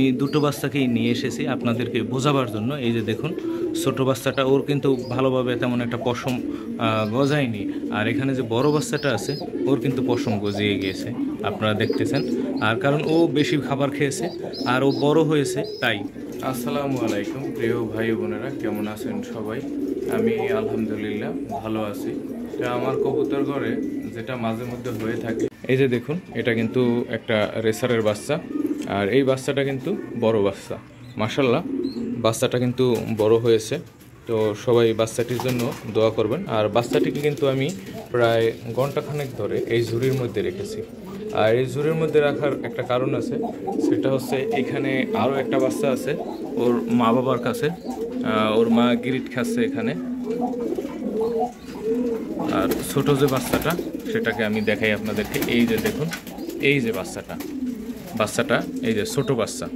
আমি দুটো বাচ্চাকেই নিয়ে এসেছি আপনাদেরকে বোঝাবার জন্য। এই যে দেখুন, ছোট বাচ্চাটা ওর কিন্তু ভালোভাবে তেমন একটা পশম গজায়নি, আর এখানে যে বড় বাচ্চাটা আছে ওর কিন্তু পশম গজিয়ে গিয়েছে, আপনারা দেখতেছেন। আর কারণ ও বেশি খাবার খেয়েছে আর ও বড় হয়েছে তাই। আসসালামু আলাইকুম প্রিয় ভাই বোনেরা, কেমন আছেন সবাই? আমি আলহামদুলিল্লাহ ভালো আছি। আমার কবুতর ঘরে যেটা মাঝে মধ্যে হয়ে থাকে, এই যে দেখুন, এটা কিন্তু একটা রেসারের বাচ্চা, আর এই বাচ্চাটা কিন্তু বড় বাচ্চা। মাশাআল্লাহ, বাচ্চাটা কিন্তু বড় হয়েছে। তো সবাই বাচ্চাটির জন্য দোয়া করবেন। আর বাচ্চাটিকে কিন্তু আমি প্রায় ঘন্টাখানেক ধরে এই ঝুড়ির মধ্যে রেখেছি। আর এই ঝুড়ির মধ্যে রাখার একটা কারণ আছে, সেটা হচ্ছে এখানে আরও একটা বাচ্চা আছে ওর মা বাবার কাছে। ওর মা গিরিট খাচ্ছে এখানে। আর ছোট যে বাচ্চাটা সেটাকে আমি দেখাই আপনাদেরকে। এই যে দেখুন, এই যে বাচ্চাটা এই যে ছোট বাচ্চা,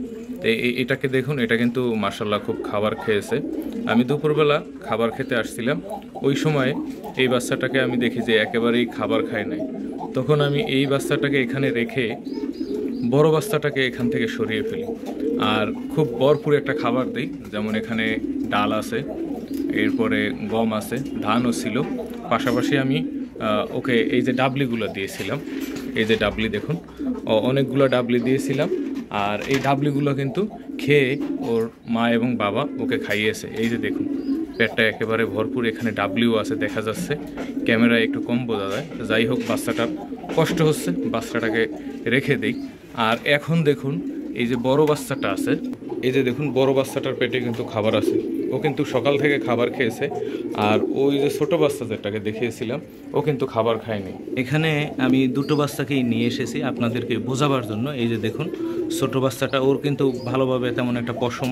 তো এটাকে দেখুন, এটা কিন্তু মাশাআল্লাহ খুব খাবার খেয়েছে। আমি দুপুরবেলা খাবার খেতে আসছিলাম, ওই সময় এই বাচ্চাটাকে আমি দেখি যে একেবারেই খাবার খায় নাই। তখন আমি এই বাচ্চাটাকে এখানে রেখে বড় বাচ্চাটাকে এখান থেকে সরিয়ে ফেলি, আর খুব ভরপুর একটা খাবার দিই। যেমন এখানে ডাল আছে, এরপরে গম আছে, ধানও ছিল। পাশাপাশি আমি ওকে এই যে ডাবলিগুলো দিয়েছিলাম, এই যে ডাবলি দেখুন, অনেকগুলো ডাবলি দিয়েছিলাম। আর এই ডাবলিগুলো কিন্তু খেয়ে ওর মা এবং বাবা ওকে খাইয়েছে। এই যে দেখুন, পেটটা একেবারে ভরপুর, এখানে ডাবলিও আছে দেখা যাচ্ছে, ক্যামেরায় একটু কম বোঝা যায়। যাই হোক, বাচ্চাটার কষ্ট হচ্ছে, বাচ্চাটাকে রেখে দিই। আর এখন দেখুন, এই যে বড় বাচ্চাটা আছে, এই যে দেখুন, বড় বাচ্চাটার পেটে কিন্তু খাবার আছে, ও কিন্তু সকাল থেকে খাবার খেয়েছে। আর ওই যে ছোট বাচ্চা যেটাকে দেখিয়েছিলাম, ও কিন্তু খাবার খায়নি। এখানে আমি দুটো বাচ্চাকেই নিয়ে এসেছি আপনাদেরকে বোঝাবার জন্য। এই যে দেখুন, ছোট বাচ্চাটা ওর কিন্তু ভালোভাবে তেমন একটা পশম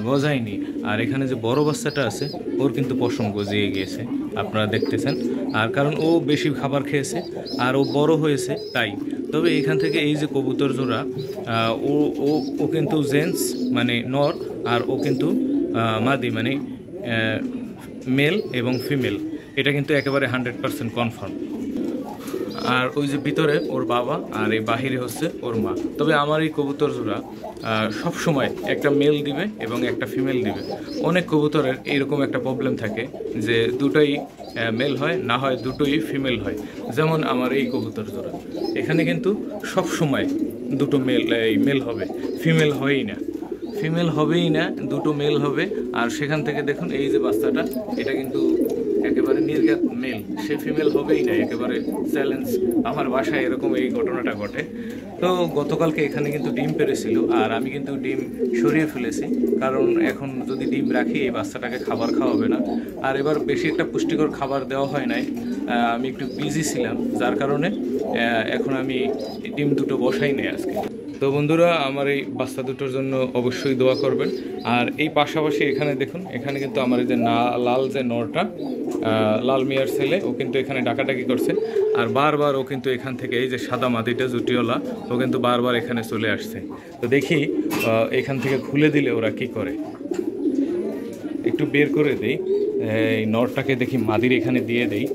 গজায়নি, আর এখানে যে বড় বাচ্চাটা আছে ওর কিন্তু পশম গজিয়ে গিয়েছে, আপনারা দেখতেছেন। আর কারণ ও বেশি খাবার খেয়েছে আর ও বড় হয়েছে তাই। তবে এখান থেকে এই যে কবুতর জোড়া, ও ও ও কিন্তু জেন্টস মানে নর, আর ও কিন্তু মাদি মানে মেল এবং ফিমেল, এটা কিন্তু একেবারে 100% কনফার্ম। আর ওই যে ভিতরে ওর বাবা, আর এই বাহিরে হচ্ছে ওর মা। তবে আমার এই কবুতর জোড়া সব সময় একটা মেল দিবে এবং একটা ফিমেল দিবে। অনেক কবুতরের এইরকম একটা প্রবলেম থাকে যে দুটোই মেল হয়, না হয় দুটোই ফিমেল হয়। যেমন আমার এই কবুতর জোড়া, এখানে কিন্তু সব সময় দুটো মেল হবে, ফিমেল হবেই না, দুটো মেল হবে। আর সেখান থেকে দেখুন, এই যে বাচ্চাটা, এটা কিন্তু একেবারে নির্ঘাত মেল, সে ফিমেল হবেই না, একেবারে চ্যালেঞ্জ। আমার বাসায় এরকম এই ঘটনাটা ঘটে। তো গতকালকে এখানে কিন্তু ডিম পেড়েছিল, আর আমি কিন্তু ডিম সরিয়ে ফেলেছি, কারণ এখন যদি ডিম রাখি এই বাচ্চাটাকে খাবার খাওয়াবে না। আর এবার বেশি একটা পুষ্টিকর খাবার দেওয়া হয় নাই, আমি একটু বিজি ছিলাম, যার কারণে এখন আমি ডিম দুটো বসাই নেই আজকে। তো বন্ধুরা, আমার এই বাচ্চা দুটোর জন্য অবশ্যই দোয়া করবেন। আর এই পাশাপাশি এখানে দেখুন, এখানে কিন্তু আমার এই যে লাল যে নরটা, লাল মিয়ার ছেলে, ও কিন্তু এখানে ডাকাডাকি করছে। আর বারবার ও কিন্তু এখান থেকে, এই যে সাদা মাটিটা জুটিওলা, ও কিন্তু বারবার এখানে চলে আসছে। তো দেখি এখান থেকে খুলে দিলে ওরা কি করে, একটু বের করে দেই। এই নরটাকে দেখি মাদির এখানে দিয়ে দেই,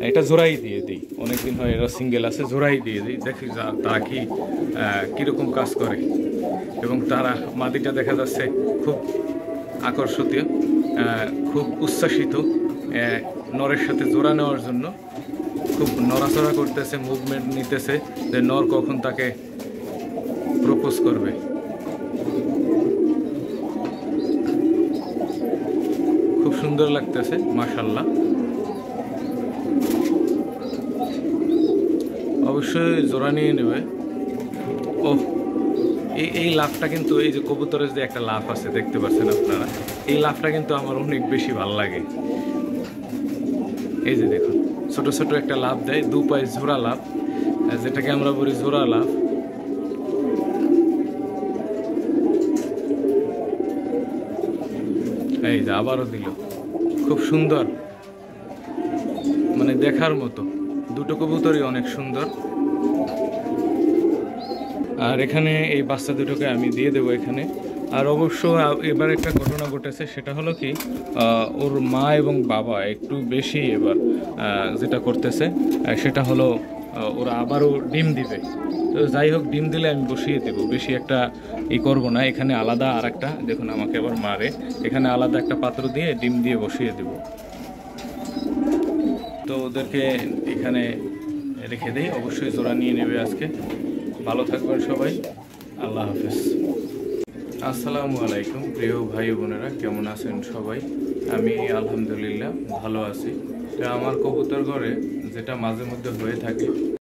এটা জোড়াই দিয়ে দিই, অনেকদিন হয় এরা সিঙ্গেল আছে, জোড়াই দিয়ে দিই, দেখি তারা কি কীরকম কাজ করে। এবং তারা মাদিটা দেখা যাচ্ছে খুব আকর্ষণীয়, খুব উচ্ছ্বাসিত, নরের সাথে জোড়া নেওয়ার জন্য খুব নড়াচড়া করতেছে, মুভমেন্ট নিতেছে যে নর কখন তাকে প্রপোজ করবে। খুব সুন্দর লাগতেছে মাশাআল্লাহ। অবশ্যই জোড়া নিয়ে নেবে। ও এই লাফটা কিন্তু, এই যে কবুতরের যে একটা লাফ আছে দেখতে পাচ্ছেন আপনারা, এই লাফটা কিন্তু আমার অনেক বেশি ভালো লাগে। এই যে দেখুন, ছোট ছোট একটা লাফ দেয়, দু পায়ে জোড়া লাফ, যেটাকে আমরা বলি জোড়া লাফ। এই যে আবারও দিল, খুব সুন্দর, মানে দেখার মতো। দুটো কবুতরই অনেক সুন্দর। আর এখানে এই বাচ্চা দুটোকে আমি দিয়ে দেবো এখানে। আর অবশ্য এবার একটা ঘটনা ঘটেছে, সেটা হলো কি, ওর মা এবং বাবা একটু বেশি এবার যেটা করতেছে, সেটা হলো ওরা আবারও ডিম দিবে। তো যাই হোক, ডিম দিলে আমি বসিয়ে দেবো, বেশি একটা করবো না। এখানে আলাদা আর একটা, দেখুন আমাকে আবার মারে, এখানে আলাদা একটা পাত্র দিয়ে ডিম দিয়ে বসিয়ে দেবো। তো ওদেরকে এখানে রেখে দেই, অবশ্যই জোড়া নিয়ে নেবে আজকে। ভালো থাকবেন সবাই, আল্লাহ হাফেজ। আসসালামু আলাইকুম প্রিয় ভাই বোনেরা, কেমন আছেন সবাই? আমি আলহামদুলিল্লাহ ভালো আছি। তো আমার কবুতর ঘরে যেটা মাঝে মধ্যে হয়ে থাকে,